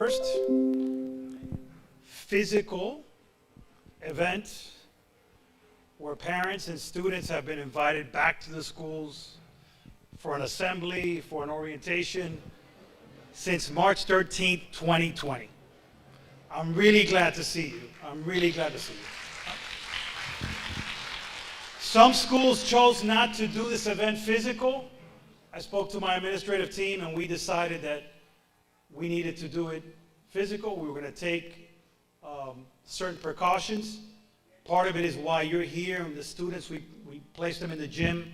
first physical event where parents and students have been invited back to the schools for an assembly, for an orientation, since March 13th, 2020. I'm really glad to see you. I'm really glad to see you. Some schools chose not to do this event physical. I spoke to my administrative team and we decided that we needed to do it physical. We were going to take certain precautions. Part of it is why you're here, and the students, we placed them in the gym.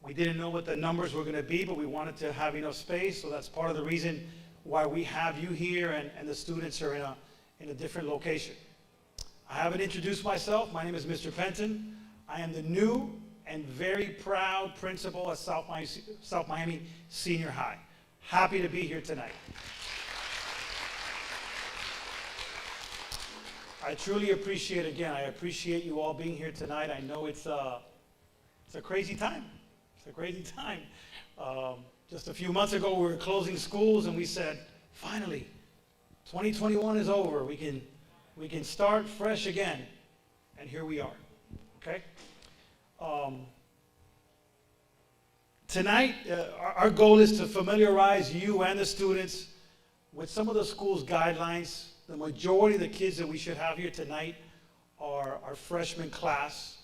We didn't know what the numbers were going to be, but we wanted to have enough space, so that's part of the reason why we have you here and the students are in a different location. I haven't introduced myself. My name is Mr. Penton. I am the new and very proud principal at South Miami Senior High. Happy to be here tonight. I truly appreciate, again, I appreciate you all being here tonight. I know it's a crazy time. It's a crazy time. Just a few months ago, we were closing schools and we said, finally, 2021 is over. We can start fresh again. And here we are, okay? Tonight, our goal is to familiarize you and the students with some of the school's guidelines. The majority of the kids that we should have here tonight are our freshman class.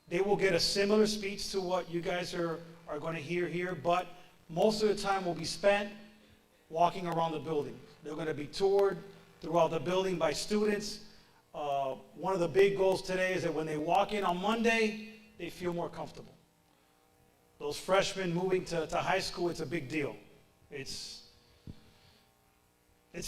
They will get a similar speech to what you guys are going to hear here, but most of the time will be spent walking around the building. They're going to be toured throughout the building by students. One of the big goals today is that when they walk in on Monday, they feel more comfortable. Those freshmen moving to high school, it's a big deal. It's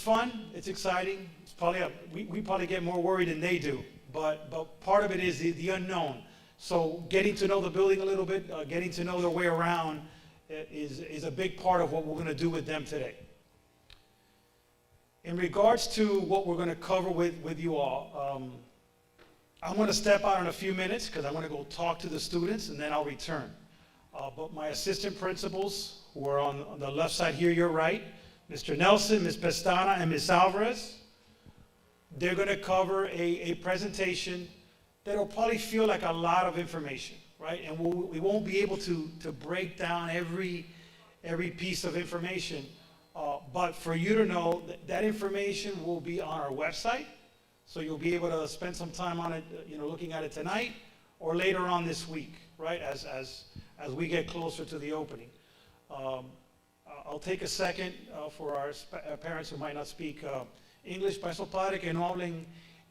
fun, it's exciting. It's probably we probably get more worried than they do, but part of it is the unknown. So getting to know the building a little bit, getting to know their way around is a big part of what we're going to do with them today. In regards to what we're going to cover with you all, I'm going to step out in a few minutes because I'm going to go talk to the students and then I'll return. But my assistant principals, who are on the left side here, your right, Mr. Nelson, Ms. Pestana, and Ms. Alvarez, they're going to cover a presentation that'll probably feel like a lot of information, right? And we won't be able to break down every piece of information, but for you to know that information will be on our website, so you'll be able to spend some time on it, looking at it tonight or later on this week, right? As we get closer to the opening. I'll take a second for our parents who might not speak English. Para esos padres que no hablen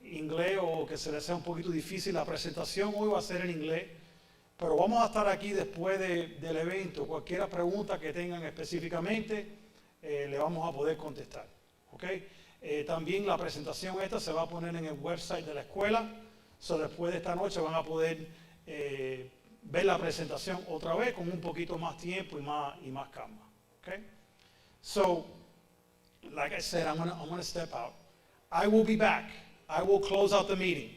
inglés o que se les sea un poquito difícil, la presentación hoy va a ser en inglés, pero vamos a estar aquí después del evento. Cualquier pregunta que tengan específicamente, le vamos a poder contestar. ¿Okay? También la presentación esta se va a poner en el website de la escuela, so después de esta noche van a poder ver la presentación otra vez con un poquito más tiempo y más calma. Okay? So, like I said, I'm gonna step out. I will be back. I will close out the meeting.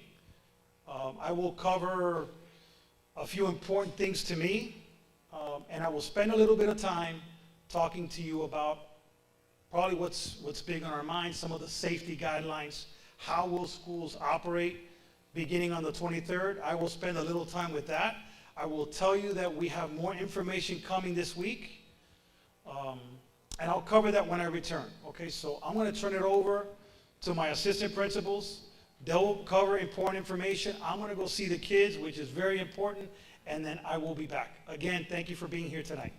I will cover a few important things to me, and I will spend a little bit of time talking to you about probably what's big on our minds, some of the safety guidelines, how will schools operate beginning on the 23rd. I will spend a little time with that. I will tell you that we have more information coming this week. And I'll cover that when I return. Okay, so I'm going to turn it over to my assistant principals. They'll cover important information. I'm going to go see the kids, which is very important, and then I will be back. Again, thank you for being here tonight.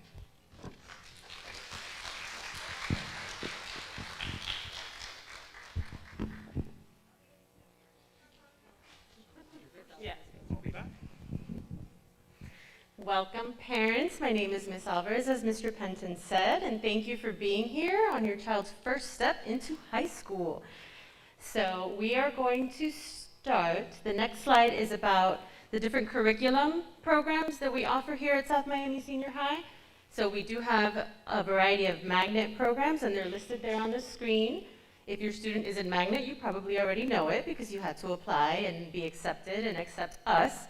Welcome, parents. My name is Ms. Alvarez, as Mr. Penton said, and thank you for being here on your child's first step into high school. So we are going to start. The next slide is about the different curriculum programs that we offer here at South Miami Senior High. So we do have a variety of magnet programs, and they're listed there on the screen. If your student is in magnet, you probably already know it because you had to apply and be accepted and accept us.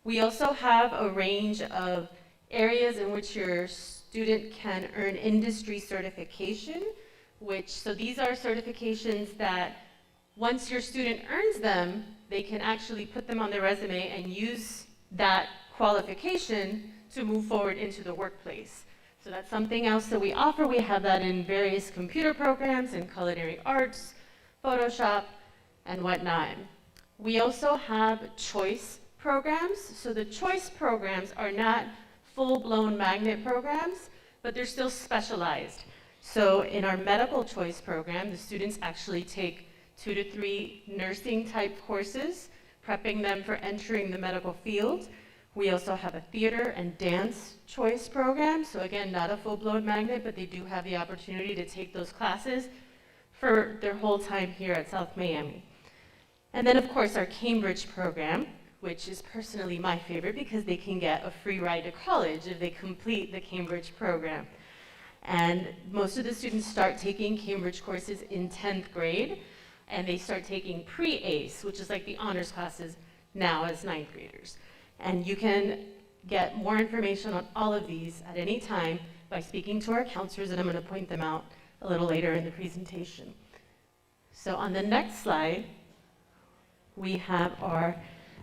We also have a range of areas in which your student can earn industry certification. so these are certifications that once your student earns them, they can actually put them on their resume and use that qualification to move forward into the workplace. So that's something else that we offer. We have that in various computer programs, in culinary arts, Photoshop, and whatnot. We also have choice programs. So the choice programs are not full-blown magnet programs, but they're still specialized. So in our medical choice program, the students actually take 2 to 3 nursing type courses, prepping them for entering the medical field. We also have a theater and dance choice program. So again, not a full-blown magnet, but they do have the opportunity to take those classes for their whole time here at South Miami. And then of course our Cambridge program, which is personally my favorite because they can get a free ride to college if they complete the Cambridge program. And most of the students start taking Cambridge courses in 10th grade, and they start taking pre-ACE, which is like the honors classes now as 9th graders. And you can get more information on all of these at any time by speaking to our counselors, and I'm going to point them out a little later in the presentation. So on the next slide, we have our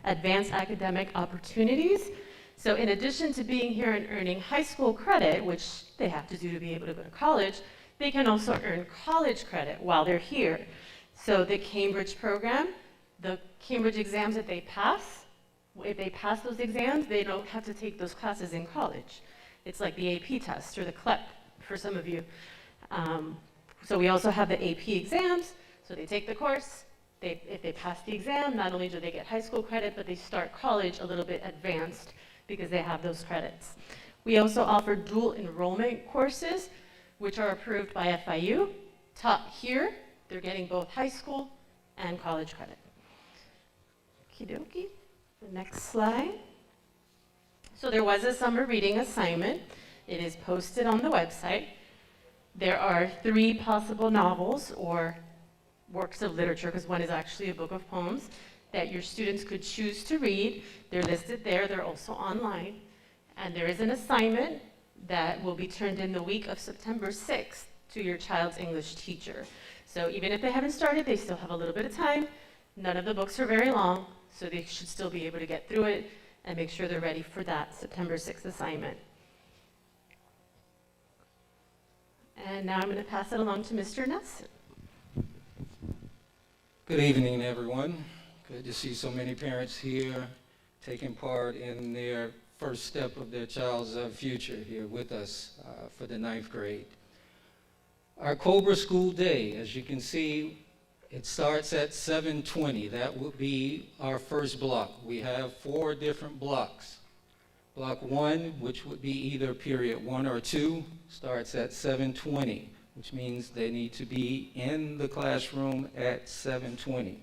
advanced academic opportunities. So in addition to being here and earning high school credit, which they have to do to be able to go to college, they can also earn college credit while they're here. So the Cambridge program, the Cambridge exams that they pass, if they pass those exams, they don't have to take those classes in college. It's like the AP test or the CLEP for some of you. So we also have the AP exams. So they take the course. If they pass the exam, not only do they get high school credit, but they start college a little bit advanced because they have those credits. We also offer dual enrollment courses, which are approved by FIU. Taught here, they're getting both high school and college credit. Okie dokie. The next slide. So there was a summer reading assignment. It is posted on the website. There are 3 possible novels or works of literature, because one is actually a book of poems, that your students could choose to read. They're listed there. They're also online. And there is an assignment that will be turned in the week of September 6th to your child's English teacher. So even if they haven't started, they still have a little bit of time. None of the books are very long, so they should still be able to get through it and make sure they're ready for that September 6th assignment. And now I'm going to pass it along to Mr. Nelson. Good evening, everyone. Good to see so many parents here taking part in their first step of their child's future here with us for the 9th grade. Our Cobra School Day, as you can see, it starts at 7:20. That will be our first block. We have 4 different blocks. Block 1, which would be either period 1 or 2, starts at 7:20. Which means they need to be in the classroom at 7:20.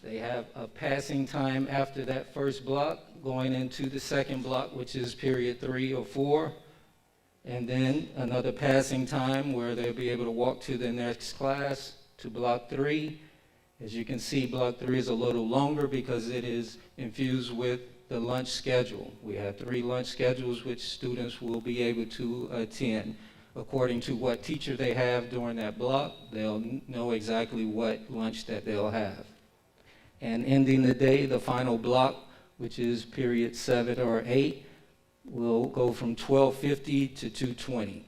They have a passing time after that first block, going into the second block, which is period 3 or 4, and then another passing time where they'll be able to walk to the next class, to block 3. As you can see, block 3 is a little longer because it is infused with the lunch schedule. We have 3 lunch schedules which students will be able to attend. According to what teacher they have during that block, they'll know exactly what lunch that they'll have. And ending the day, the final block, which is period 7 or 8, will go from 12:50 to 2:20.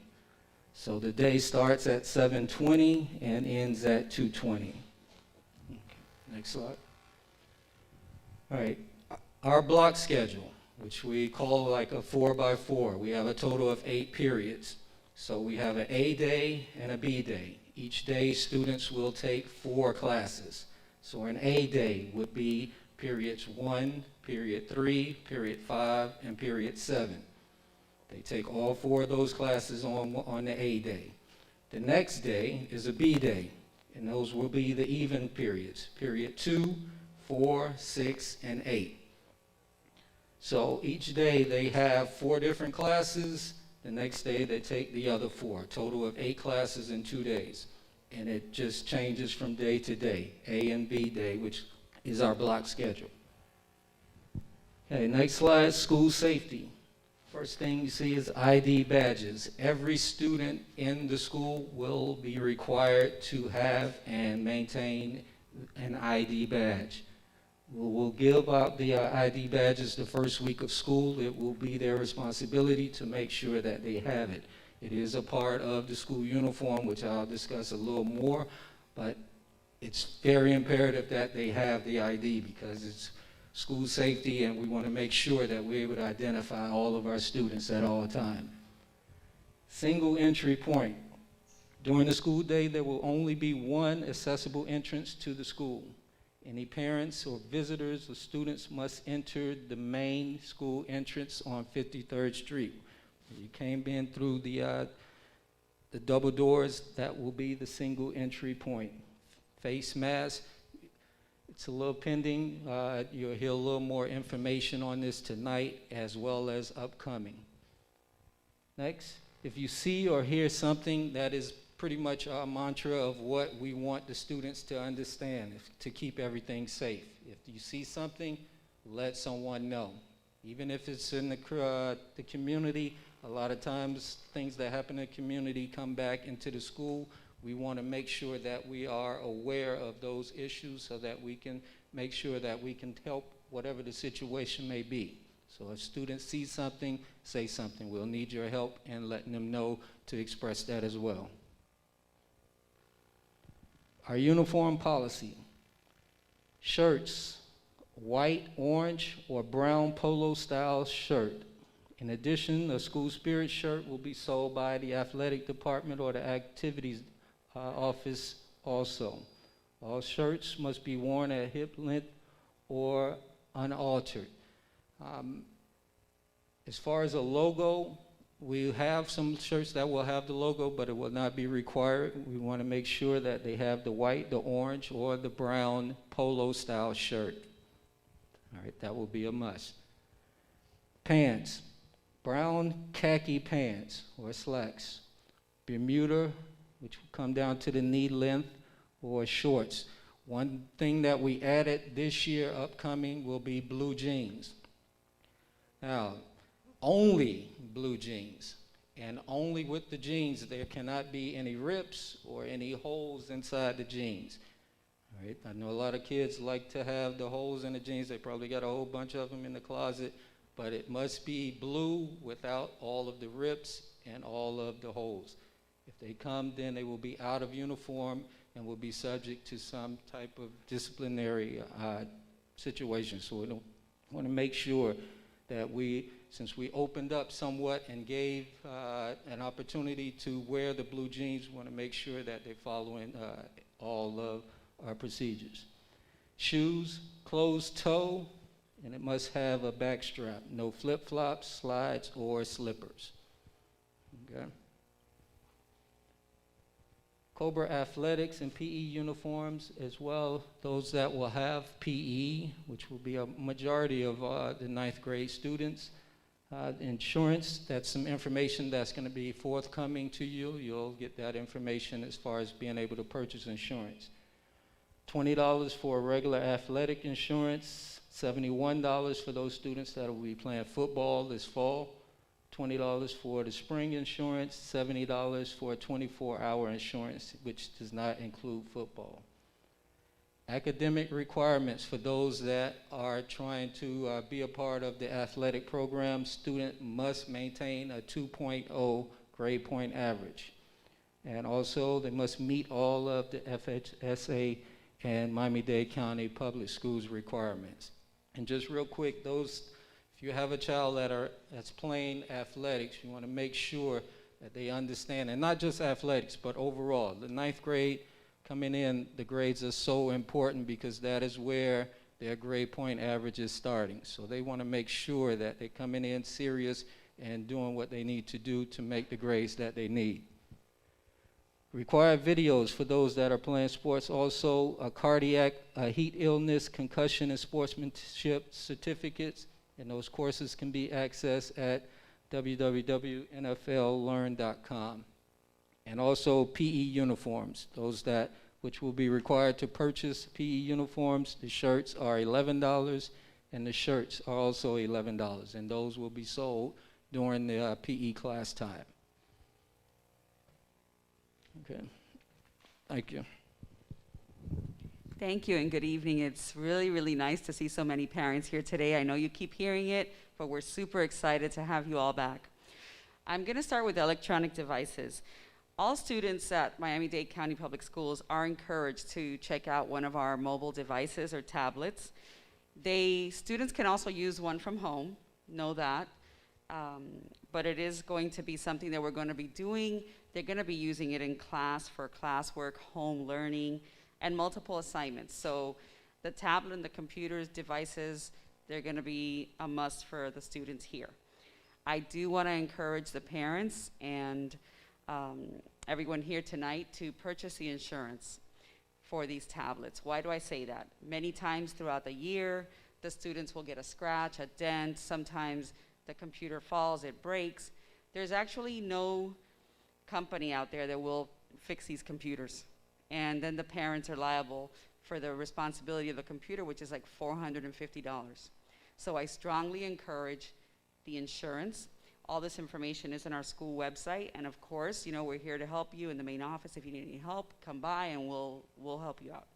So the day starts at 7:20 and ends at 2:20. Next slide. All right, our block schedule, which we call like a 4x4. We have a total of 8 periods. So we have an A day and a B day. Each day students will take 4 classes. So an A day would be periods 1, period 3, period 5, and period 7. They take all 4 of those classes on the A day. The next day is a B day, and those will be the even periods, period 2, 4, 6, and 8. So each day they have 4 different classes. The next day, they take the other 4, a total of 8 classes in 2 days. And it just changes from day to day, A and B day, which is our block schedule. Okay, next slide, school safety. First thing you see is ID badges. Every student in the school will be required to have and maintain an ID badge. We'll give out the ID badges the first week of school. It will be their responsibility to make sure that they have it. It is a part of the school uniform, which I'll discuss a little more, but it's very imperative that they have the ID because it's school safety, and we want to make sure that we're able to identify all of our students at all times. Single entry point. During the school day, there will only be one accessible entrance to the school. Any parents or visitors or students must enter the main school entrance on 53rd Street. You came in through the double doors, that will be the single entry point. Face mask. It's a little pending. You'll hear a little more information on this tonight as well as upcoming. Next, if you see or hear something, that is pretty much our mantra of what we want the students to understand, to keep everything safe. If you see something, let someone know. Even if it's in the community, a lot of times things that happen in the community come back into the school. We want to make sure that we are aware of those issues so that we can make sure that we can help whatever the situation may be. So if students see something, say something. We'll need your help in letting them know to express that as well. Our uniform policy. Shirts, white, orange, or brown polo style shirt. In addition, a school spirit shirt will be sold by the athletic department or the activities office also. All shirts must be worn at hip length or unaltered. As far as a logo, we have some shirts that will have the logo, but it will not be required. We want to make sure that they have the white, the orange, or the brown polo style shirt. All right, that will be a must. Pants, brown khaki pants or slacks. Bermuda, which will come down to the knee length, or shorts. One thing that we added this year upcoming will be blue jeans. Now, only blue jeans, and only with the jeans. There cannot be any rips or any holes inside the jeans. All right? I know a lot of kids like to have the holes in the jeans. They probably got a whole bunch of them in the closet, but it must be blue without all of the rips and all of the holes. If they come, then they will be out of uniform and will be subject to some type of disciplinary situation. So we don't want to make sure that since we opened up somewhat and gave an opportunity to wear the blue jeans, we want to make sure that they're following all of our procedures. Shoes, closed toe, and it must have a back strap. No flip-flops, slides, or slippers. Okay. Cobra Athletics and PE uniforms as well, those that will have PE, which will be a majority of the 9th grade students. Insurance, that's some information that's going to be forthcoming to you. You'll get that information as far as being able to purchase insurance. $20 for regular athletic insurance, $71 for those students that will be playing football this fall. $20 for the spring insurance, $70 for a 24-hour insurance, which does not include football. Academic requirements for those that are trying to be a part of the athletic program. Student must maintain a 2.0 grade point average. And also, they must meet all of the FHSA and Miami-Dade County Public Schools requirements. And just real quick, if you have a child that's playing athletics, you want to make sure that they understand, and not just athletics, but overall. The 9th grade coming in, the grades are so important because that is where their grade point average is starting. So they want to make sure that they're coming in serious and doing what they need to do to make the grades that they need. Required videos for those that are playing sports. Also, cardiac, heat illness, concussion, and sportsmanship certificates. And those courses can be accessed at www.nfllearn.com. And also PE uniforms, which will be required to purchase PE uniforms. The shirts are $11, and the shirts are also $11. And those will be sold during the PE class time. Okay, thank you. Thank you and good evening. It's really, really nice to see so many parents here today. I know you keep hearing it, but we're super excited to have you all back. I'm going to start with electronic devices. All students at Miami-Dade County Public Schools are encouraged to check out one of our mobile devices or tablets. Students can also use one from home, know that, but it is going to be something that we're going to be doing. They're going to be using it in class for classwork, home learning, and multiple assignments. So the tablet and the computers, devices, they're going to be a must for the students here. I do want to encourage the parents and everyone here tonight to purchase the insurance for these tablets. Why do I say that? Many times throughout the year, the students will get a scratch, a dent, sometimes the computer falls, it breaks. There's actually no company out there that will fix these computers. And then the parents are liable for the responsibility of the computer, which is like $450. So I strongly encourage the insurance. All this information is in our school website, and of course, you know, we're here to help you in the main office. If you need any help, come by and we'll help you out.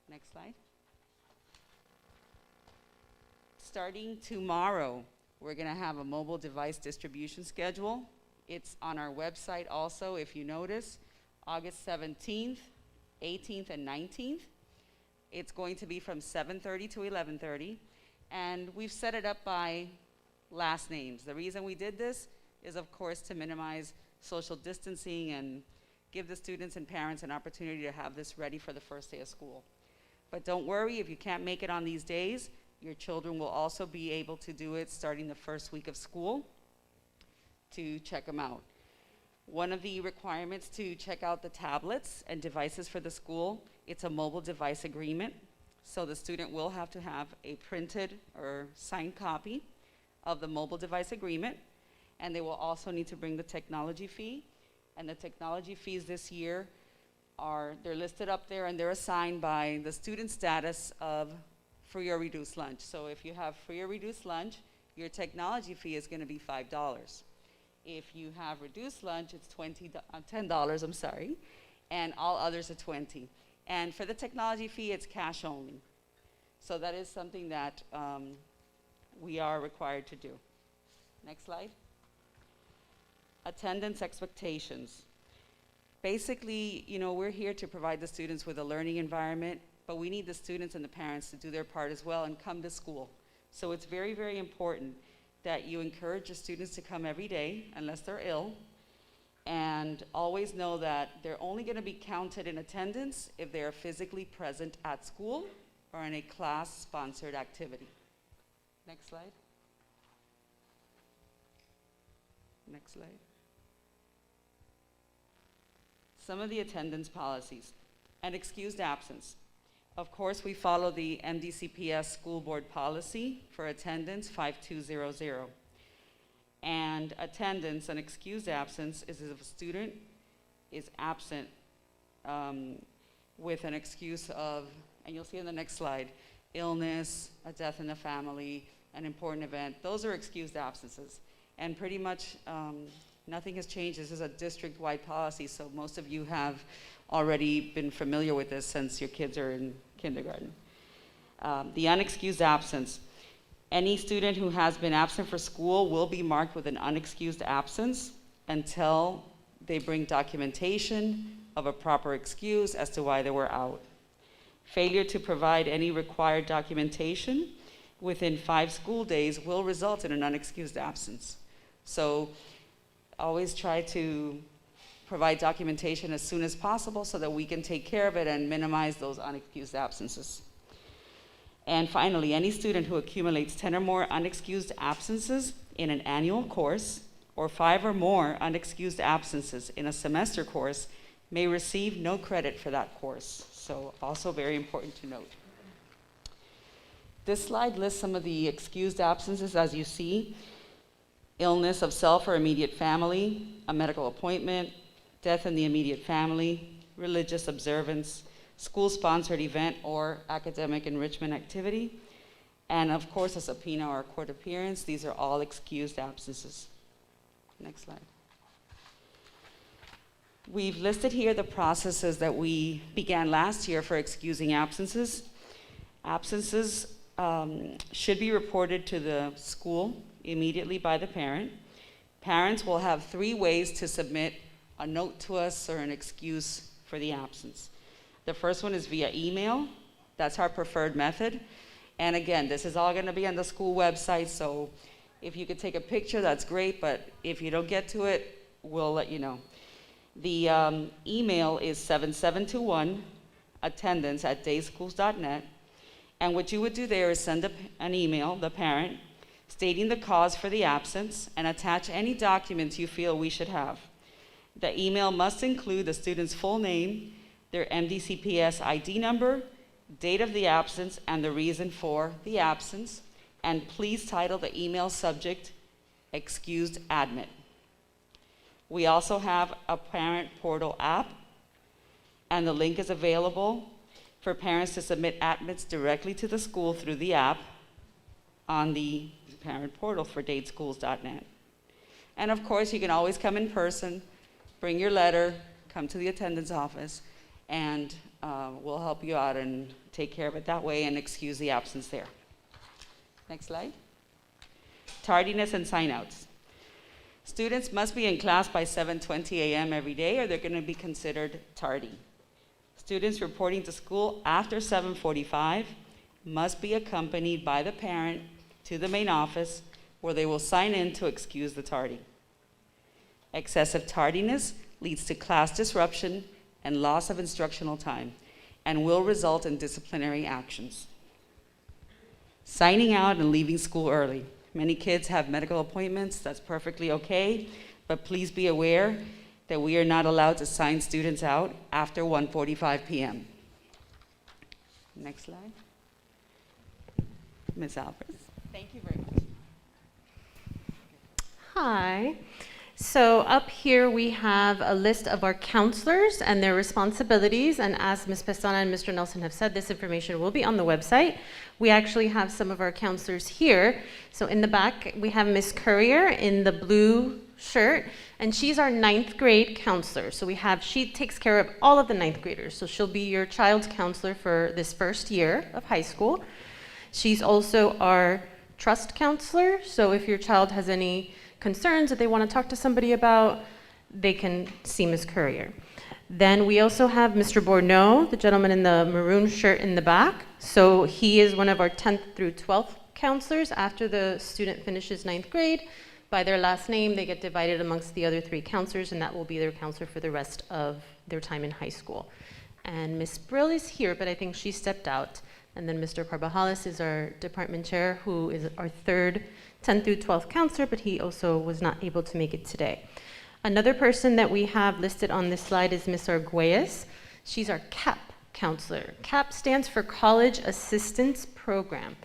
Next slide. Starting tomorrow, we're gonna have a mobile device distribution schedule. It's on our website also, if you notice. August 17th, 18th, and 19th. It's going to be from 7:30 to 11:30, and we've set it up by last names. The reason we did this is, of course, to minimize social distancing and give the students and parents an opportunity to have this ready for the first day of school. But don't worry, if you can't make it on these days, your children will also be able to do it starting the first week of school to check them out. One of the requirements to check out the tablets and devices for the school, it's a mobile device agreement. So the student will have to have a printed or signed copy of the mobile device agreement, and they will also need to bring the technology fee. And the technology fees this year they're listed up there, and they're assigned by the student status of free or reduced lunch. So if you have free or reduced lunch, your technology fee is gonna be $5. If you have reduced lunch, it's $10, I'm sorry, and all others are $20. And for the technology fee, it's cash only. So that is something that we are required to do. Next slide. Attendance expectations. Basically, you know, we're here to provide the students with a learning environment, but we need the students and the parents to do their part as well and come to school. So it's very, very important that you encourage your students to come every day unless they're ill, and always know that they're only going to be counted in attendance if they are physically present at school or in a class-sponsored activity. Next slide. Next slide. Some of the attendance policies. An excused absence. Of course, we follow the MDCPS school board policy for attendance 5200. And attendance, an excused absence, is if a student is absent with an excuse of, and you'll see in the next slide, illness, a death in the family, an important event. Those are excused absences. And pretty much nothing has changed. This is a district-wide policy, so most of you have already been familiar with this since your kids are in kindergarten. The unexcused absence. Any student who has been absent for school will be marked with an unexcused absence until they bring documentation of a proper excuse as to why they were out. Failure to provide any required documentation within 5 school days will result in an unexcused absence. So always try to provide documentation as soon as possible so that we can take care of it and minimize those unexcused absences. And finally, any student who accumulates 10 or more unexcused absences in an annual course or 5 or more unexcused absences in a semester course may receive no credit for that course. So also very important to note. This slide lists some of the excused absences as you see. Illness of self or immediate family, a medical appointment, death in the immediate family, religious observance, school-sponsored event or academic enrichment activity, And of course, a subpoena or a court appearance. These are all excused absences. Next slide. We've listed here the processes that we began last year for excusing absences. Absences should be reported to the school immediately by the parent. Parents will have 3 ways to submit a note to us or an excuse for the absence. The first one is via email. That's our preferred method. And again, this is all going to be on the school website, so if you could take a picture, that's great, but if you don't get to it, we'll let you know. The email is 7721attendance@dayschools.net, and what you would do there is send an email, the parent, stating the cause for the absence and attach any documents you feel we should have. The email must include the student's full name, their MDCPS ID number, date of the absence, and the reason for the absence, and please title the email subject, Excused Admit. We also have a parent portal app, and the link is available for parents to submit admits directly to the school through the app on the parent portal for dateschools.net. And of course, you can always come in person, bring your letter, come to the attendance office, and we'll help you out and take care of it that way and excuse the absence there. Next slide. Tardiness and signouts. Students must be in class by 7:20 a.m. every day, or they're going to be considered tardy. Students reporting to school after 7:45 must be accompanied by the parent to the main office, where they will sign in to excuse the tardy. Excessive tardiness leads to class disruption and loss of instructional time, and will result in disciplinary actions. Signing out and leaving school early. Many kids have medical appointments, that's perfectly okay, but please be aware that we are not allowed to sign students out after 1:45 p.m. Next slide. Ms. Alvarez. Thank you very much. Hi. So up here we have a list of our counselors and their responsibilities, and as Ms. Pestana and Mr. Nelson have said, this information will be on the website. We actually have some of our counselors here. So in the back we have Ms. Courier in the blue shirt, and she's our 9th grade counselor. So she takes care of all of the 9th graders. So she'll be your child's counselor for this first year of high school. She's also our trust counselor. So if your child has any concerns that they want to talk to somebody about, they can see Ms. Courier. Then we also have Mr. Bourneau, the gentleman in the maroon shirt in the back. So he is one of our 10th through 12th counselors. After the student finishes 9th grade, by their last name, they get divided amongst the other 3 counselors, and that will be their counselor for the rest of their time in high school. And Ms. Brill is here, but I think she stepped out. And then Mr. Carvajales is our department chair, who is our 3rd 10th through 12th counselor, but he also was not able to make it today. Another person that we have listed on this slide is Ms. Arguelles. She's our CAP counselor. CAP stands for College Assistance Program.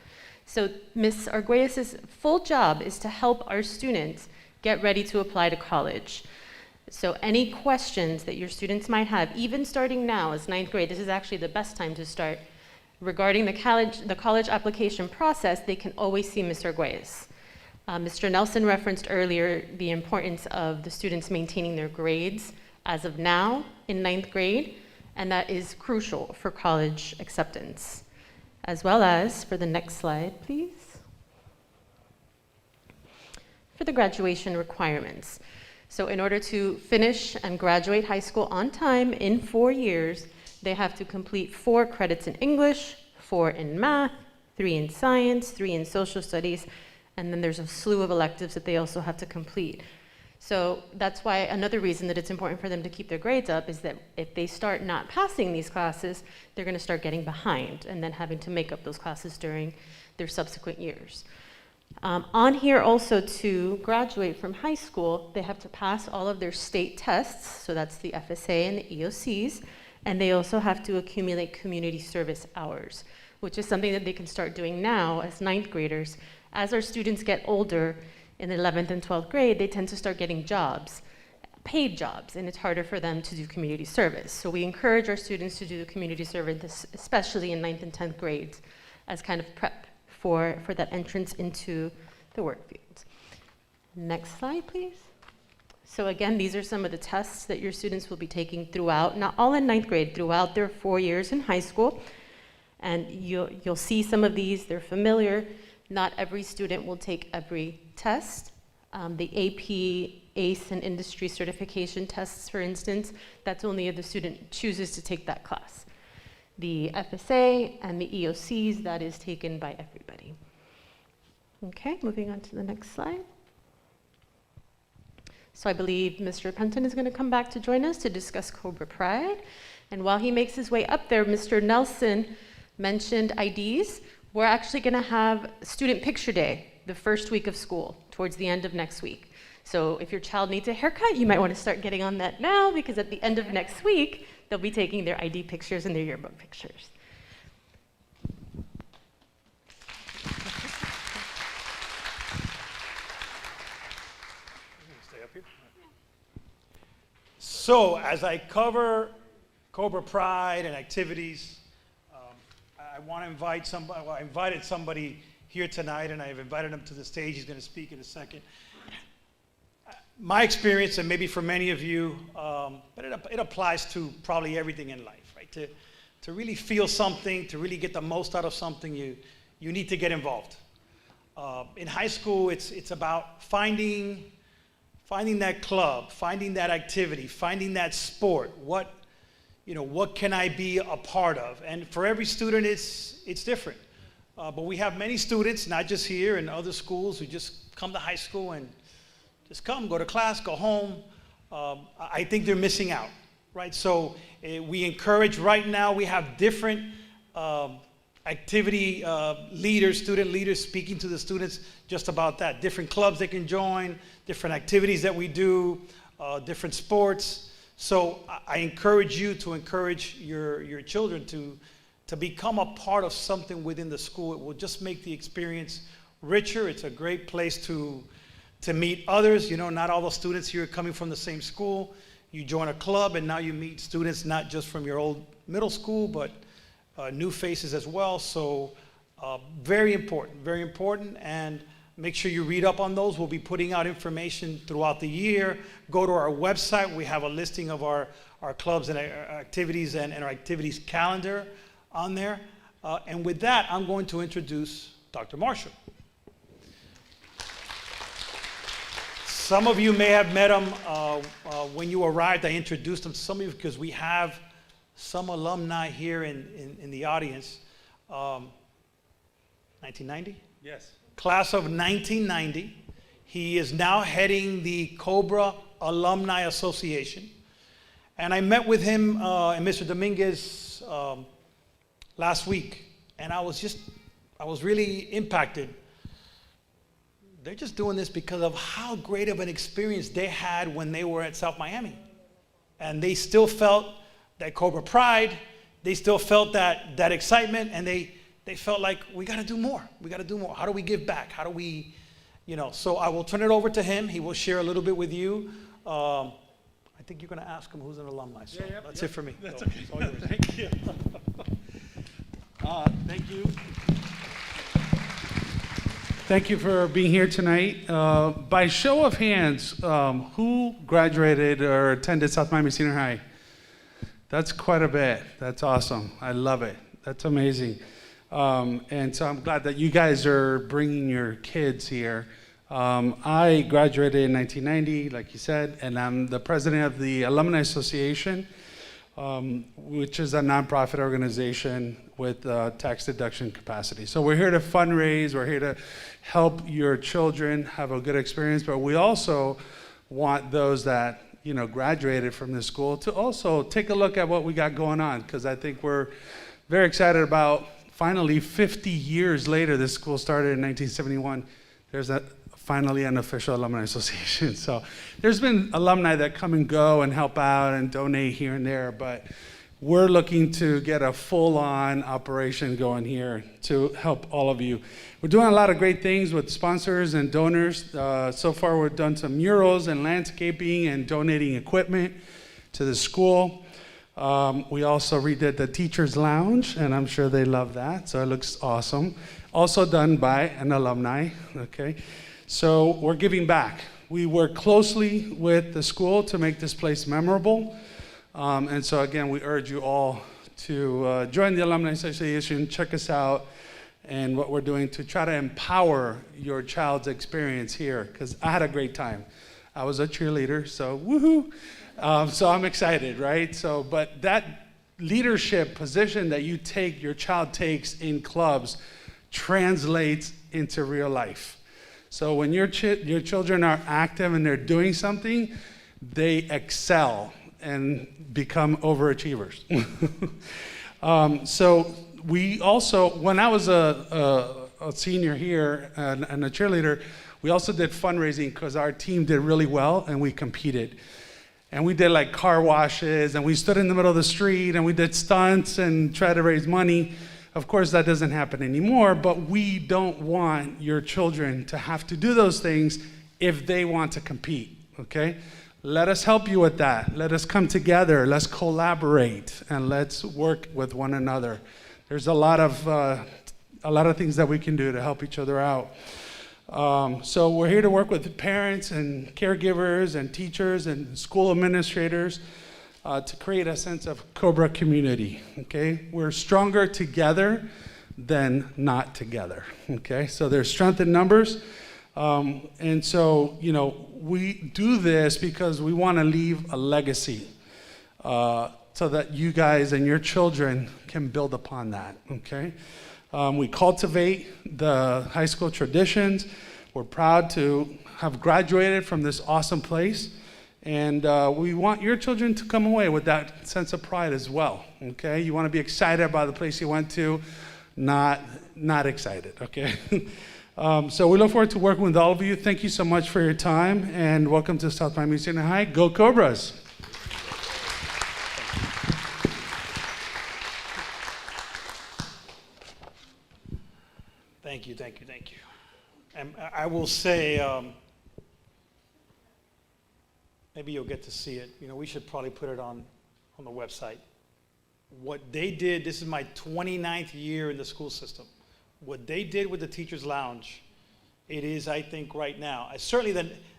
So Ms. Arguelles' full job is to help our students get ready to apply to college. So any questions that your students might have, even starting now as 9th grade, this is actually the best time to start, regarding the college application process, they can always see Ms. Arguelles. Mr. Nelson referenced earlier the importance of the students maintaining their grades as of now in 9th grade, and that is crucial for college acceptance. As well as, for the next slide, please, for the graduation requirements. So in order to finish and graduate high school on time in 4 years, they have to complete 4 credits in English, 4 in math, 3 in science, 3 in social studies, and then there's a slew of electives that they also have to complete. So that's why another reason that it's important for them to keep their grades up is that if they start not passing these classes, they're going to start getting behind and then having to make up those classes during their subsequent years. On here also, to graduate from high school, they have to pass all of their state tests, so that's the FSA and the EOCs, and they also have to accumulate community service hours, which is something that they can start doing now as 9th graders. As our students get older in the 11th and 12th grade, they tend to start getting jobs, paid jobs, and it's harder for them to do community service. So we encourage our students to do the community service, especially in 9th and 10th grades, as kind of prep for that entrance into the work fields. Next slide, please. So again, these are some of the tests that your students will be taking throughout, not all in ninth grade, throughout their 4 years in high school. And you'll see some of these, they're familiar. Not every student will take every test. The AP, ACE, and industry certification tests, for instance, that's only if the student chooses to take that class. The FSA and the EOCs, that is taken by everybody. Okay, moving on to the next slide. So I believe Mr. Penton is going to come back to join us to discuss Cobra Pride. And while he makes his way up there, Mr. Nelson mentioned IDs. We're actually going to have Student Picture Day the first week of school, towards the end of next week. So if your child needs a haircut, you might want to start getting on that now, because at the end of next week, they'll be taking their ID pictures and their yearbook pictures. Stay up here. So as I cover Cobra Pride and activities, I want to invite somebody. Well, I invited somebody here tonight, and I've invited him to the stage. He's going to speak in a second. My experience, and maybe for many of you, but it applies to probably everything in life, right? To really feel something, to really get the most out of something, you need to get involved. In high school, it's about finding that club, finding that activity, finding that sport. What can I be a part of? And for every student, it's different. But we have many students, not just here, in other schools, who just come to high school and just come, go to class, go home. I think they're missing out, right? So we encourage, right now, we have different activity leaders, student leaders speaking to the students just about that. Different clubs they can join, different activities that we do, different sports. So I encourage you to encourage your children to become a part of something within the school. It will just make the experience richer. It's a great place to meet others. Not all the students here are coming from the same school. You join a club, and now you meet students not just from your old middle school, but new faces as well. So very important, and make sure you read up on those. We'll be putting out information throughout the year. Go to our website. We have a listing of our clubs and our activities and our activities calendar on there. And with that, I'm going to introduce Dr. Marshall. Some of you may have met him when you arrived. I introduced him to some of you because we have some alumni here in the audience. 1990? Yes. Class of 1990. He is now heading the Cobra Alumni Association. And I met with him and Mr. Dominguez last week, and I was really impacted. They're just doing this because of how great of an experience they had when they were at South Miami. And they still felt that Cobra Pride, they still felt that excitement, and they felt like, we got to do more. We got to do more. How do we give back? How do we, so I will turn it over to him. He will share a little bit with you. I think you're going to ask him who's an alumni. So that's it for me. That's So, okay. it's all yours. Thank you. Thank you. Thank you for being here tonight. By show of hands, who graduated or attended South Miami Senior High? That's quite a bit. That's awesome. I love it. That's amazing. And so I'm glad that you guys are bringing your kids here. I graduated in 1990, like you said, and I'm the president of the Alumni Association, which is a nonprofit organization with tax deduction capacity. So we're here to fundraise, we're here to help your children have a good experience, but we also want those that graduated from this school to also take a look at what we got going on, because I think we're very excited about finally 50 years later. This school started in 1971. There's finally an official alumni association. So there's been alumni that come and go and help out and donate here and there, but we're looking to get a full-on operation going here to help all of you. We're doing a lot of great things with sponsors and donors. So far, we've done some murals and landscaping and donating equipment to the school. We also redid the teacher's lounge, and I'm sure they love that, so it looks awesome. also done by an alumni, okay? So we're giving back. We work closely with the school to make this place memorable. And so again, we urge you all to join the Alumni Association, check us out, and what we're doing to try to empower your child's experience here, because I had a great time. I was a cheerleader, so woohoo. So I'm excited, right? So, but that leadership position that you take, your child takes in clubs, translates into real life. So when your children are active and they're doing something, they excel and become overachievers. So we also, when I was a senior here and a cheerleader, we also did fundraising because our team did really well and we competed. And we did like car washes and we stood in the middle of the street and we did stunts and tried to raise money. Of course, that doesn't happen anymore, but we don't want your children to have to do those things if they want to compete, okay? Let us help you with that. Let us come together, let's collaborate, and let's work with one another. There's a lot of things that we can do to help each other out. So we're here to work with parents and caregivers and teachers and school administrators to create a sense of Cobra community, okay? We're stronger together than not together, okay? So there's strength in numbers. And so, you know, we do this because we want to leave a legacy so that you guys and your children can build upon that, okay? We cultivate the high school traditions. We're proud to have graduated from this awesome place. And we want your children to come away with that sense of pride as well, okay? You want to be excited about the place you went to, not excited, okay? So we look forward to working with all of you. Thank you so much for your time, and welcome to South Miami Senior High. Go Cobras! Thank you. And I will say, maybe you'll get to see it. You know, we should probably put it on the website. What they did, this is my 29th year in the school system. What they did with the Teachers Lounge, it is, I think, right now, certainly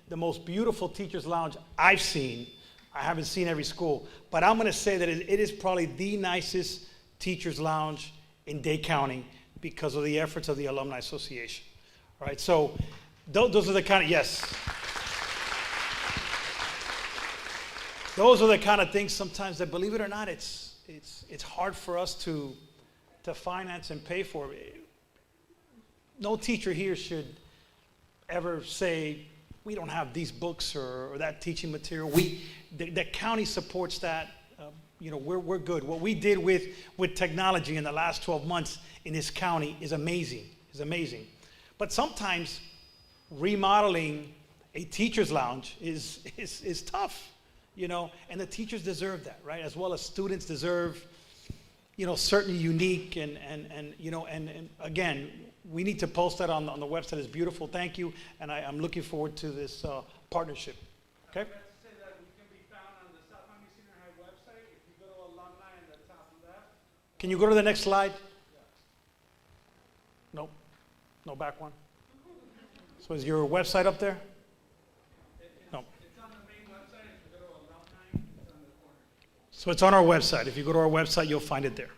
the most beautiful Teachers Lounge I've seen. I haven't seen every school, but I'm going to say that it is probably the nicest Teachers Lounge in Dade County because of the efforts of the Alumni Association. All right, so those are the kind of, yes. Those are the kind of things sometimes that, believe it or not, it's hard for us to finance and pay for. No teacher here should ever say, we don't have these books or that teaching material. The county supports that. You know, we're good. What we did with technology in the last 12 months in this county is amazing. But sometimes remodeling a teacher's lounge is tough, you know, and the teachers deserve that, right? As well as students deserve, you know, certain unique and you know, and again, we need to post that on the website. It's beautiful. Thank you, and I'm looking forward to this partnership. Okay. I forgot to say that we can be found on the South Miami Senior High website. If you go to alumni in the top left. Can you go to the next slide? Nope. No, back one. So is your website up there? No. It's on the main website. If you go to alumni, it's on the corner. So it's on our website. If you go to our website, you'll find it there.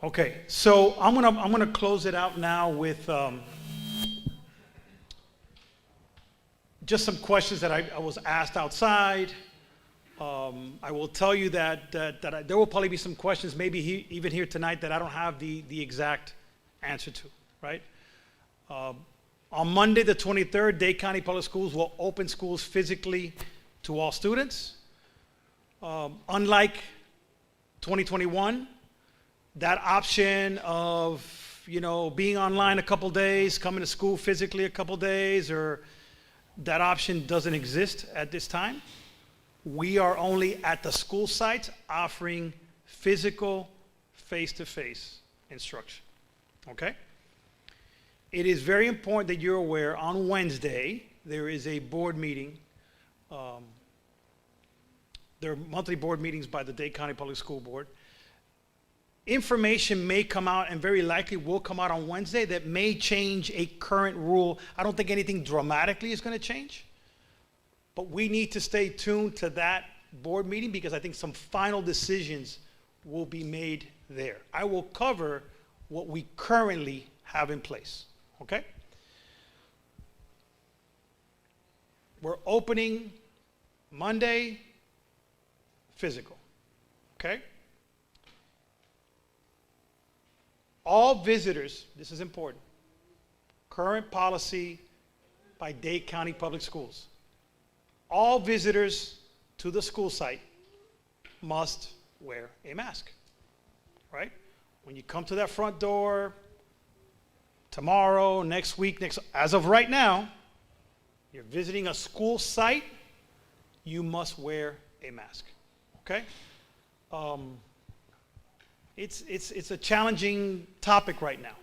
Okay, so I'm gonna close it out now with just some questions that I was asked outside. I will tell you that there will probably be some questions, maybe even here tonight, that I don't have the exact answer to, right? On Monday, the 23rd, Dade County Public Schools will open schools physically to all students. Unlike 2021, that option of, you know, being online a couple days, coming to school physically a couple days, or that option doesn't exist at this time. We are only at the school sites offering physical, face-to-face instruction, okay? It is very important that you're aware, on Wednesday, there is a board meeting. There are monthly board meetings by the Dade County Public School Board. information may come out, and very likely will come out on Wednesday, that may change a current rule. I don't think anything dramatically is going to change, but we need to stay tuned to that board meeting because I think some final decisions will be made there. I will cover what we currently have in place, okay? We're opening Monday, physical, okay? All visitors, this is important, current policy by Dade County Public Schools. All visitors to the school site must wear a mask, right? When you come to that front door, tomorrow, next week, as of right now, you're visiting a school site, you must wear a mask, okay? It's a challenging topic right now,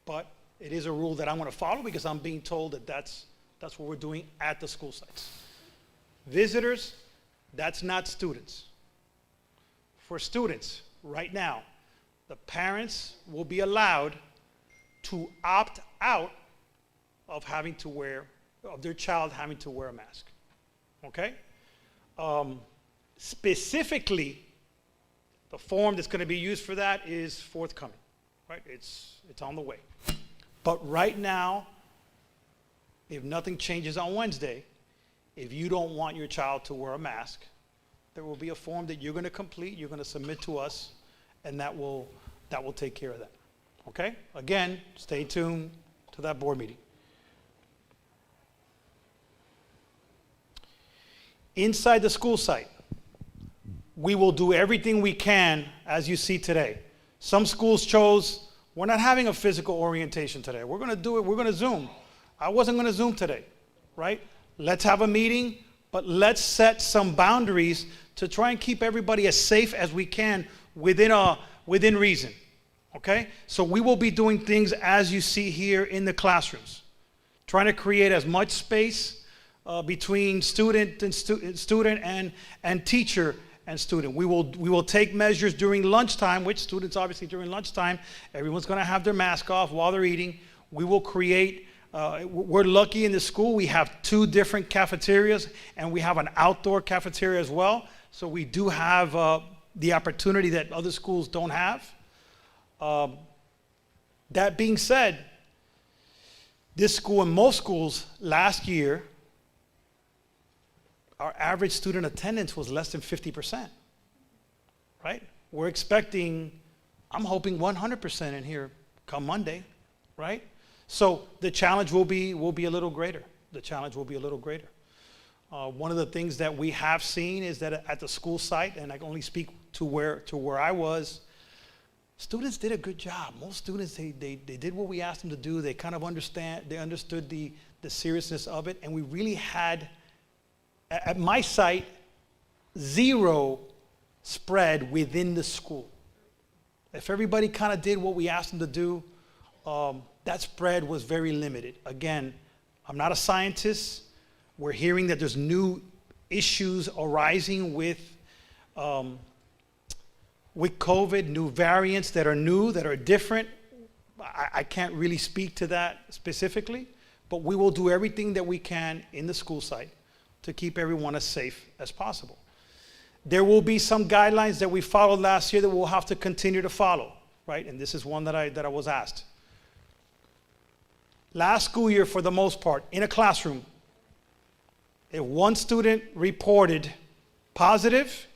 but it is a rule that I'm going to follow because I'm being told that that's what we're doing at the school sites. Visitors, that's not students. For students, right now, the parents will be allowed to opt out of their child having to wear a mask, okay? Specifically, the form that's going to be used for that is forthcoming, right? It's on the way. But right now, if nothing changes on Wednesday, if you don't want your child to wear a mask, there will be a form that you're going to complete, you're going to submit to us, and that will take care of that, okay? Again, stay tuned to that board meeting. Inside the school site, we will do everything we can, as you see today. Some schools chose, we're not having a physical orientation today. We're going to do it, we're going to Zoom. I wasn't going to Zoom today, right? Let's have a meeting, but let's set some boundaries to try and keep everybody as safe as we can within reason, okay? So we will be doing things as you see here in the classrooms, trying to create as much space between student and teacher and student. We will take measures during lunchtime, which students obviously during lunchtime, everyone's going to have their mask off while they're eating. We will create, we're lucky in the school, we have 2 different cafeterias and we have an outdoor cafeteria as well. So we do have the opportunity that other schools don't have. That being said, this school and most schools last year, our average student attendance was less than 50%, right? We're expecting, I'm hoping 100% in here come Monday, right? So the challenge will be a little greater. The challenge will be a little greater. One of the things that we have seen is that at the school site, and I can only speak to where I was, students did a good job. Most students, they did what we asked them to do. They kind of understood the seriousness of it, and we really had, at my site, 0 spread within the school. If everybody kind of did what we asked them to do, that spread was very limited. Again, I'm not a scientist. We're hearing that there's new issues arising with COVID, new variants that are new, that are different. I can't really speak to that specifically, but we will do everything that we can in the school site to keep everyone as safe as possible. There will be some guidelines that we followed last year that we'll have to continue to follow, right? And this is one that I was asked. Last school year, for the most part, in a classroom, if one student reported positive,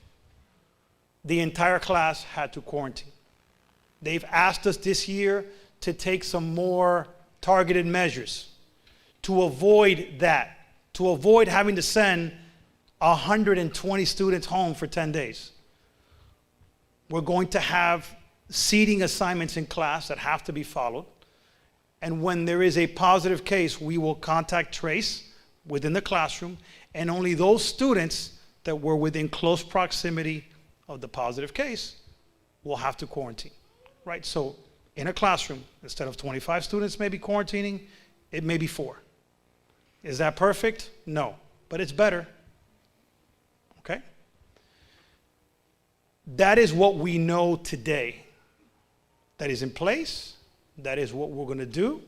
the entire class had to quarantine. They've asked us this year to take some more targeted measures to avoid that, to avoid having to send 120 students home for 10 days. We're going to have seating assignments in class that have to be followed. And when there is a positive case, we will contact trace within the classroom, and only those students that were within close proximity of the positive case will have to quarantine, right? So in a classroom, instead of 25 students maybe quarantining, it may be 4. Is that perfect? No, but it's better, okay? That is what we know today. that is in place. That is what we're going to do.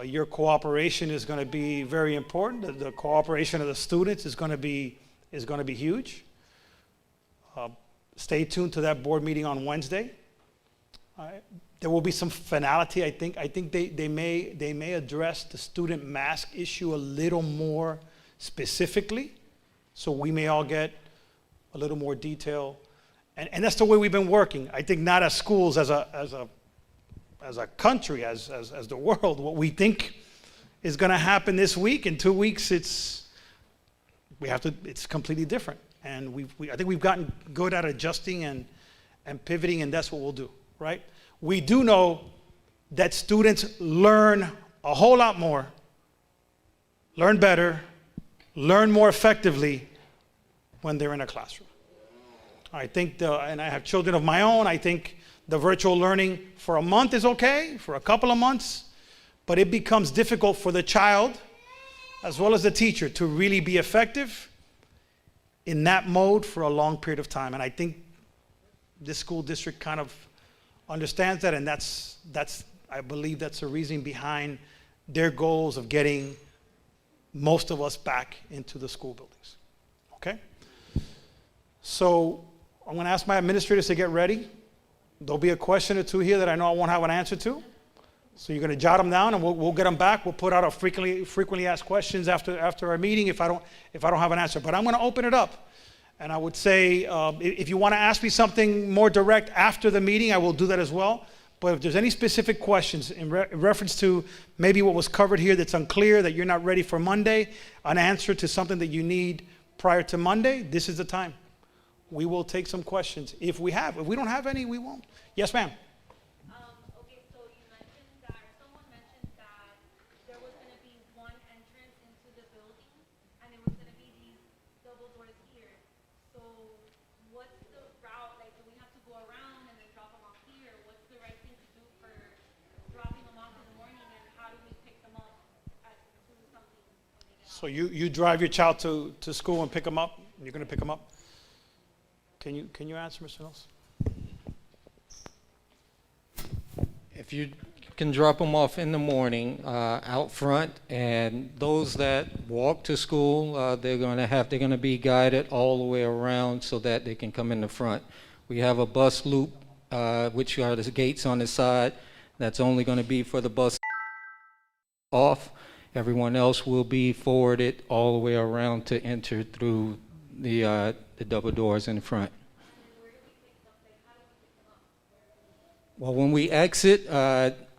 Your cooperation is going to be very important. The cooperation of the students is going to be huge. Stay tuned to that board meeting on Wednesday. There will be some finality. I think they may address the student mask issue a little more specifically, so we may all get a little more detail. And that's the way we've been working. I think not as schools, as a country, as the world. What we think is going to happen this week, in 2 weeks, it's completely different. And I think we've gotten good at adjusting and pivoting, and that's what we'll do, right? We do know that students learn a whole lot more, learn better, learn more effectively when they're in a classroom. I think, and I have children of my own, I think the virtual learning for a month is okay, for a couple of months, but it becomes difficult for the child as well as the teacher to really be effective in that mode for a long period of time. And I think this school district kind of understands that, and that's I believe that's the reason behind their goals of getting most of us back into the school buildings. Okay? So I'm going to ask my administrators to get ready. There'll be a question or two here that I know I won't have an answer to. So you're going to jot them down, and we'll get them back. We'll put out a frequently asked questions after our meeting if I don't have an answer. But I'm going to open it up. And I would say, if you want to ask me something more direct after the meeting, I will do that as well. But if there's any specific questions in reference to maybe what was covered here that's unclear, that you're not ready for Monday, an answer to something that you need prior to Monday, this is the time. We will take some questions if we have. If we don't have any, we won't. Yes, ma'am. Okay, so someone mentioned that there was going to be one entrance into the building, and it was going to be these double doors here. So what's the route? Like, do we have to go around and then drop them off here? What's the right thing to do for dropping them off in the morning, and how do we pick them up at 2 something? So you drive your child to school and pick them up? You're going to pick them up? Can you answer, Mr. Nelson? If you can drop them off in the morning out front, and those that walk to school, they're going to be guided all the way around so that they can come in the front. We have a bus loop, which are the gates on the side. That's only going to be for the bus off. Everyone else will be forwarded all the way around to enter through the double doors in front. Well, when we exit,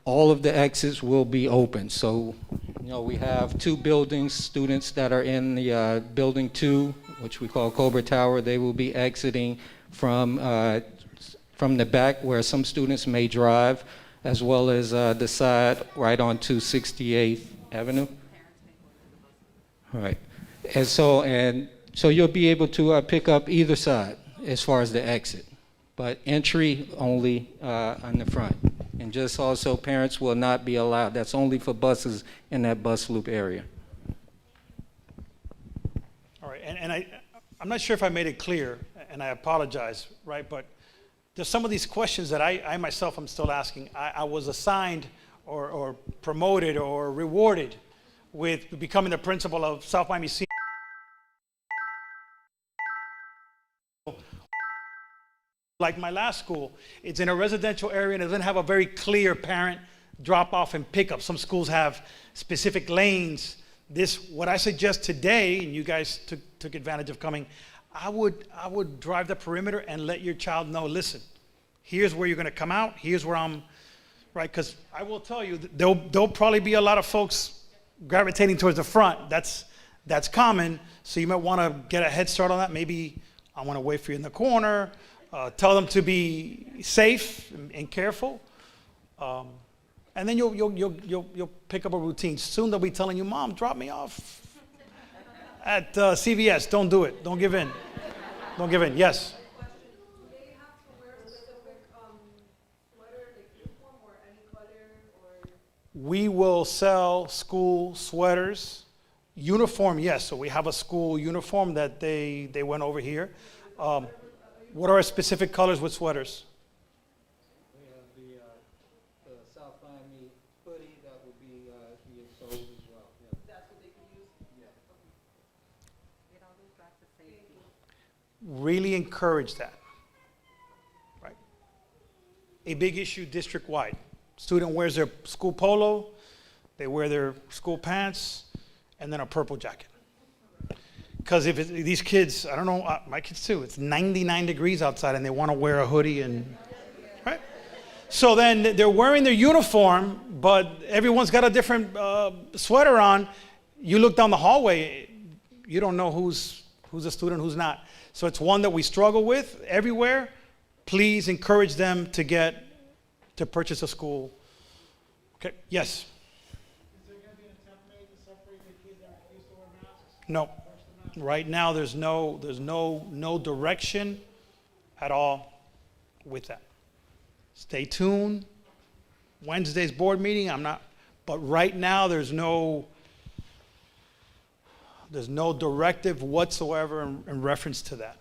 all of the exits will be open. So, we have 2 buildings, students that are in the building 2, which we call Cobra Tower. They will be exiting from the back where some students may drive, as well as the side right onto 68th Avenue. All right. And so you'll be able to pick up either side as far as the exit, but entry only on the front. And just also, parents will not be allowed. That's only for buses in that bus loop area. All right, and I'm not sure if I made it clear, and I apologize, right? But there's some of these questions that I myself am still asking. I was assigned or promoted or rewarded with becoming the principal of South Miami Senior. Like my last school, it's in a residential area and it doesn't have a very clear parent drop off and pickup. Some schools have specific lanes. What I suggest today, and you guys took advantage of coming, I would drive the perimeter and let your child know, listen, here's where you're going to come out, here's where I'm, right? Because I will tell you, there'll probably be a lot of folks gravitating towards the front. That's common, so you might want to get a head start on that. Maybe I want to wait for you in the corner. Tell them to be safe and careful, and then you'll pick up a routine. Soon they'll be telling you, "Mom, drop me off at CVS." Don't do it. Don't give in. Don't give in. Yes. Do they have to wear a specific sweater, like uniform, or any color, or? We will sell school sweaters, uniform. Yes. So we have a school uniform that they went over here. What are specific colors with sweaters? We have really encourage that. Right? A big issue district-wide. Student wears their school polo, they wear their school pants, and then a purple jacket. Because if these kids, I don't know, my kids too, it's 99 degrees outside and they want to wear a hoodie and, right? So then they're wearing their uniform, but everyone's got a different sweater on. You look down the hallway, you don't know who's a student, who's not. So it's one that we struggle with everywhere. Please encourage them to purchase a school. Okay, yes? Is there going to be an attempt made to separate the kids that refuse to wear masks? No. Right now, there's no direction at all with that. Stay tuned. Wednesday's board meeting, but right now there's no directive whatsoever in reference to that.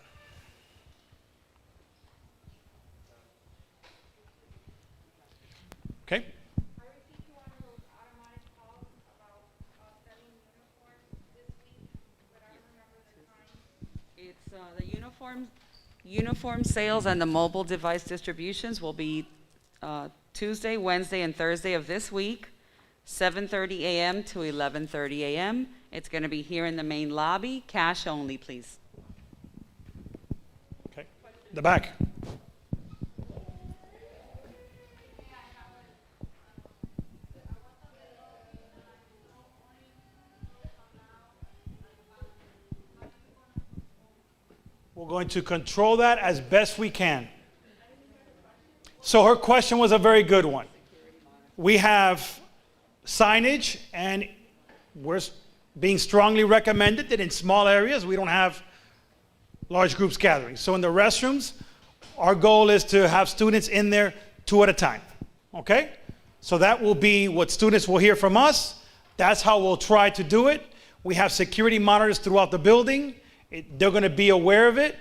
Okay? I received one of those automatic calls about selling uniforms this week, but I don't remember the time. It's the uniform sales and the mobile device distributions will be Tuesday, Wednesday, and Thursday of this week, 7:30 a.m. to 11:30 a.m. It's going to be here in the main lobby. Cash only, please. Okay. The back. We're going to control that as best we can. So her question was a very good one. We have signage, and we're being strongly recommended that in small areas we don't have large groups gathering. So in the restrooms, our goal is to have students in there 2 at a time. Okay? So that will be what students will hear from us. That's how we'll try to do it. We have security monitors throughout the building. They're going to be aware of it.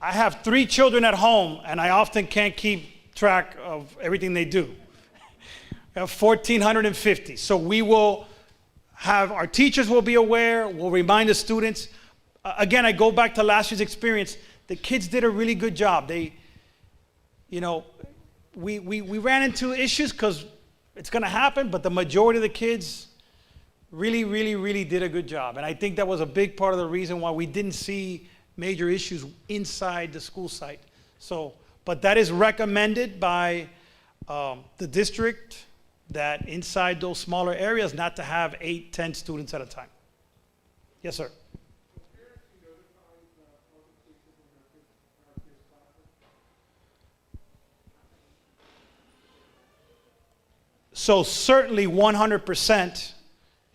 I have 3 children at home, and I often can't keep track of everything they do. I have 1,450. So we will have, our teachers will be aware, we'll remind the students. Again, I go back to last year's experience. The kids did a really good job. We ran into issues because it's going to happen, but the majority of the kids really did a good job. And I think that was a big part of the reason why we didn't see major issues inside the school site. So, but that is recommended by the district, that inside those smaller areas, not to have 8, 10 students at a time. Yes, sir. So certainly 100%,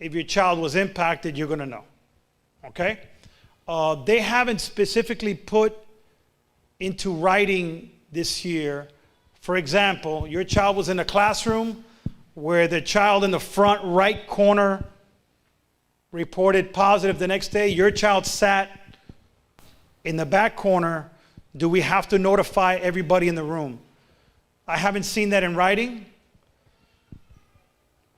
if your child was impacted, you're going to know. Okay? They haven't specifically put into writing this year. For example, your child was in a classroom where the child in the front right corner reported positive the next day. Your child sat in the back corner. Do we have to notify everybody in the room? I haven't seen that in writing.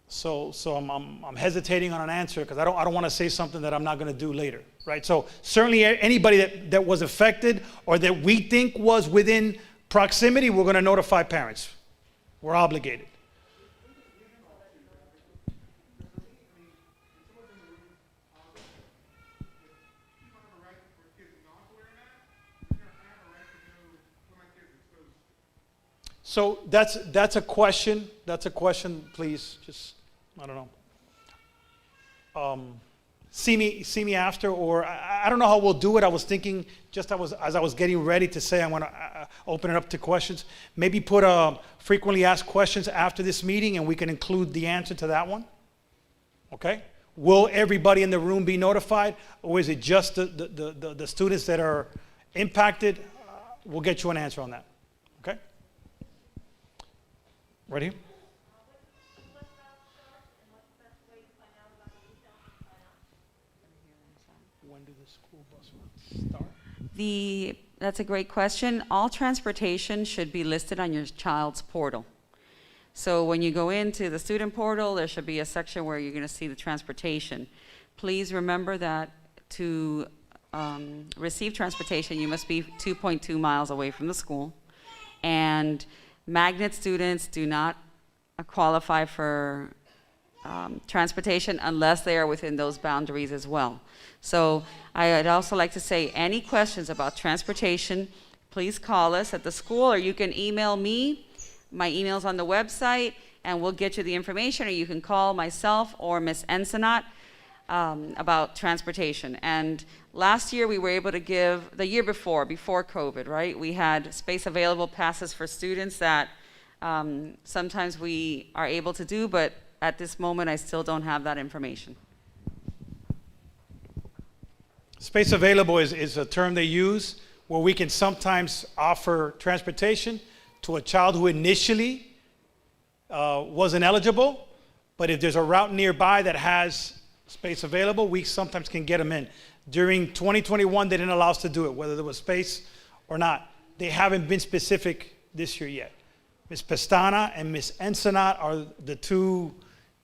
So I'm hesitating on an answer because I don't want to say something that I'm not going to do later, right? So certainly anybody that was affected or that we think was within proximity, we're going to notify parents. We're obligated. So that's a question. That's a question. Please, just I don't know. See me after, or I don't know how we'll do it. I was thinking just as I was getting ready to say I want to open it up to questions. Maybe put frequently asked questions after this meeting, and we can include the answer to that one. Okay. Will everybody in the room be notified, or is it just the students that are impacted? We'll get you an answer on that. Okay. Right here. When do the school bus runs start? That's a great question. All transportation should be listed on your child's portal. So when you go into the student portal, there should be a section where you're going to see the transportation. Please remember that to receive transportation, you must be 2.2 miles away from the school. And magnet students do not qualify for transportation unless they are within those boundaries as well. So I'd also like to say, any questions about transportation, please call us at the school, or you can email me. My email's on the website, and we'll get you the information, or you can call myself or Ms. Ensenat about transportation. And last year we were able to give, the year before COVID, right? We had space available passes for students that sometimes we are able to do, but at this moment I still don't have that information. Space available is a term they use where we can sometimes offer transportation to a child who initially wasn't eligible, but if there's a route nearby that has space available, we sometimes can get them in. During 2021, they didn't allow us to do it, whether there was space or not. They haven't been specific this year yet. Ms. Pestana and Ms. Ensenat are the two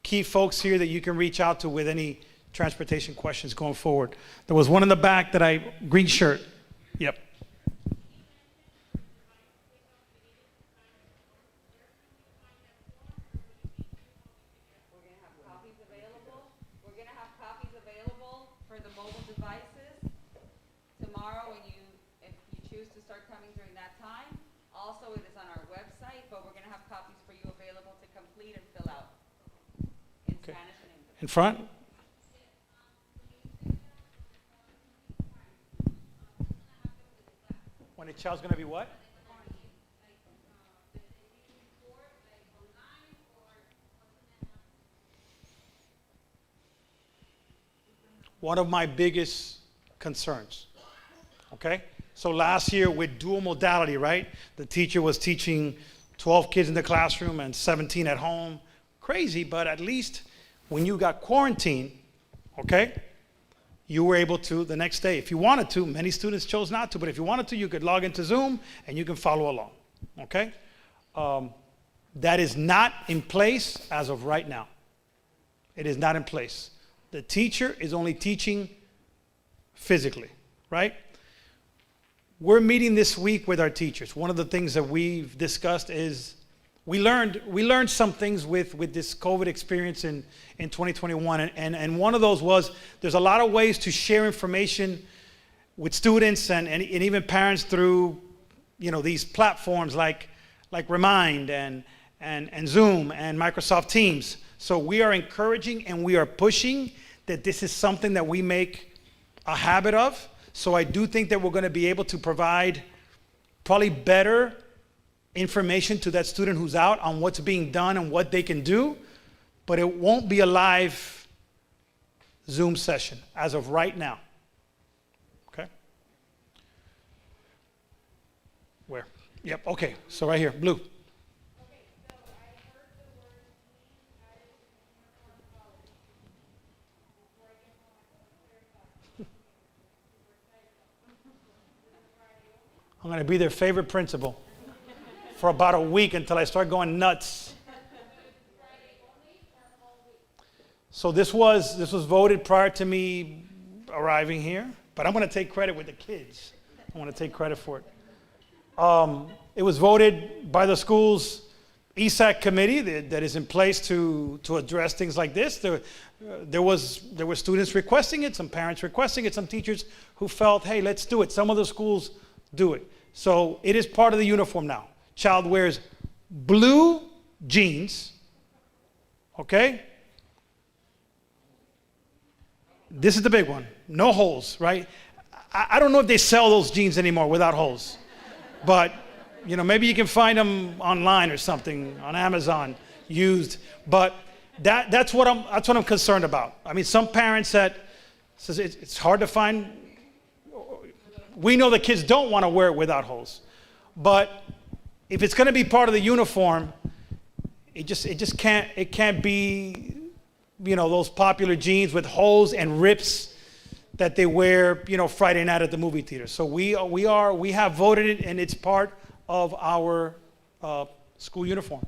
key folks here that you can reach out to with any transportation questions going forward. There was one in the back green shirt. Yep. We're gonna have copies available for the mobile devices tomorrow if you choose to start coming during that time. Also, it is on our website, but we're gonna have copies for you available to complete and fill out in Okay. Spanish and English. In front? When a child's going to be what? One of my biggest concerns. Okay? So last year with dual modality, right? The teacher was teaching 12 kids in the classroom and 17 at home. Crazy, but at least when you got quarantined, okay, you were able to the next day. If you wanted to, many students chose not to, but if you wanted to, you could log into Zoom and you can follow along, okay? That is not in place as of right now. It is not in place. The teacher is only teaching physically, right? We're meeting this week with our teachers. One of the things that we've discussed is we learned some things with this COVID experience in 2021, and one of those was there's a lot of ways to share information with students and even parents through these platforms like Remind and Zoom and Microsoft Teams. So we are encouraging and we are pushing that this is something that we make a habit of. So I do think that we're going to be able to provide probably better information to that student who's out on what's being done and what they can do, but it won't be a live Zoom session as of right now. Okay? Where? Yep, okay, so right here, blue. I'm going to be their favorite principal for about a week until I start going nuts. So this was voted prior to me arriving here, but I'm going to take credit with the kids. I want to take credit for it. It was voted by the school's ESAC committee that is in place to address things like this. There were students requesting it, some parents requesting it, some teachers who felt, hey, let's do it. Some of the schools do it. So it is part of the uniform now. Child wears blue jeans, okay? This is the big one. No holes, right? I don't know if they sell those jeans anymore without holes. But, maybe you can find them online or something on Amazon used. But that's what I'm concerned about. I mean, some parents says it's hard to find. We know the kids don't want to wear it without holes. But if it's going to be part of the uniform, it can't be, those popular jeans with holes and rips that they wear, Friday night at the movie theater. So we have voted it, and it's part of our school uniform.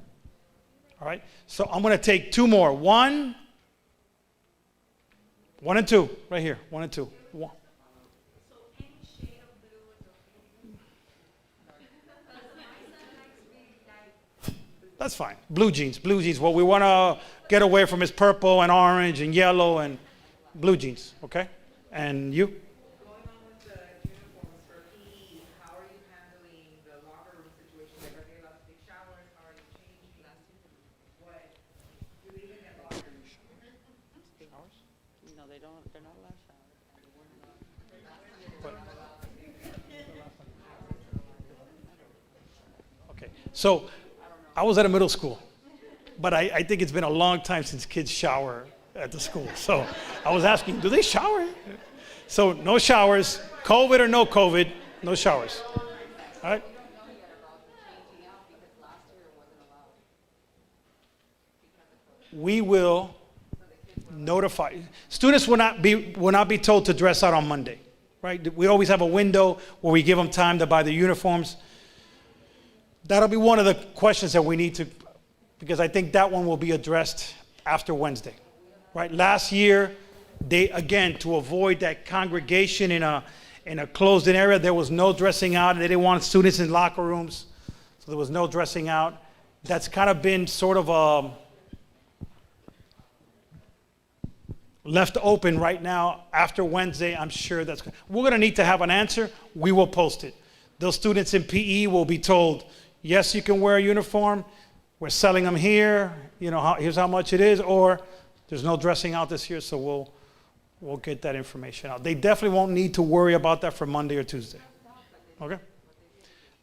All right. So I'm going to take two more. One and two, right here. 1 and 2. One. That's fine. Blue jeans, blue jeans. What we want to get away from is purple and orange and yellow and blue jeans, okay? And you? Going on with the uniforms for PE, how are you handling the locker room situation? Like, are they allowed to take showers? How are you changing? What, do they even get locker room? No, they don't, they're not allowed showers. Okay. So I was at a middle school, but I think it's been a long time since kids shower at the school. So I was asking, do they shower? So no showers, COVID or no COVID, no showers. All right? We will notify. Students will not be told to dress out on Monday, right? We always have a window where we give them time to buy the uniforms. That'll be one of the questions that we need to, because I think that one will be addressed after Wednesday, right? Last year, they, again, to avoid that congregation in a closed-in area, there was no dressing out. They didn't want students in locker rooms, so there was no dressing out. That's kind of been sort of left open right now. After Wednesday, I'm sure we're going to need to have an answer. We will post it. Those students in PE will be told, yes, you can wear a uniform. We're selling them here. You know, here's how much it is. Or there's no dressing out this year, so we'll get that information out. They definitely won't need to worry about that for Monday or Tuesday. Okay?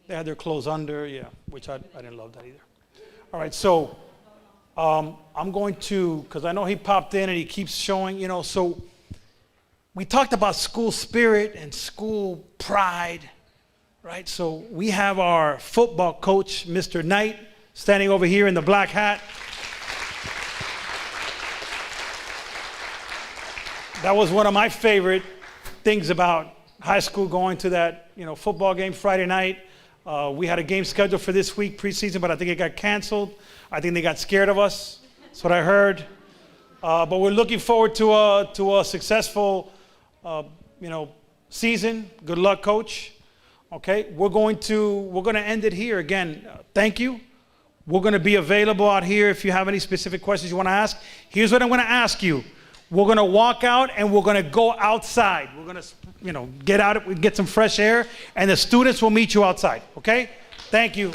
They had their clothes under, yeah, which I didn't love that either. All right, so I'm going to, because I know he popped in and he keeps showing, you know, so we talked about school spirit and school pride, right? So we have our football coach, Mr. Knight, standing over here in the black hat. That was one of my favorite things about high school, going to that, you know, football game Friday night. We had a game scheduled for this week, preseason, but I think it got canceled. I think they got scared of us. That's what I heard. But we're looking forward to a successful, you know, season. Good luck, coach. Okay, we're going to end it here. Again, thank you. We're going to be available out here if you have any specific questions you want to ask. Here's what I'm going to ask you. We're going to walk out and we're going to go outside. We're going to, you know, get out, get some fresh air, and the students will meet you outside. Okay? Thank you.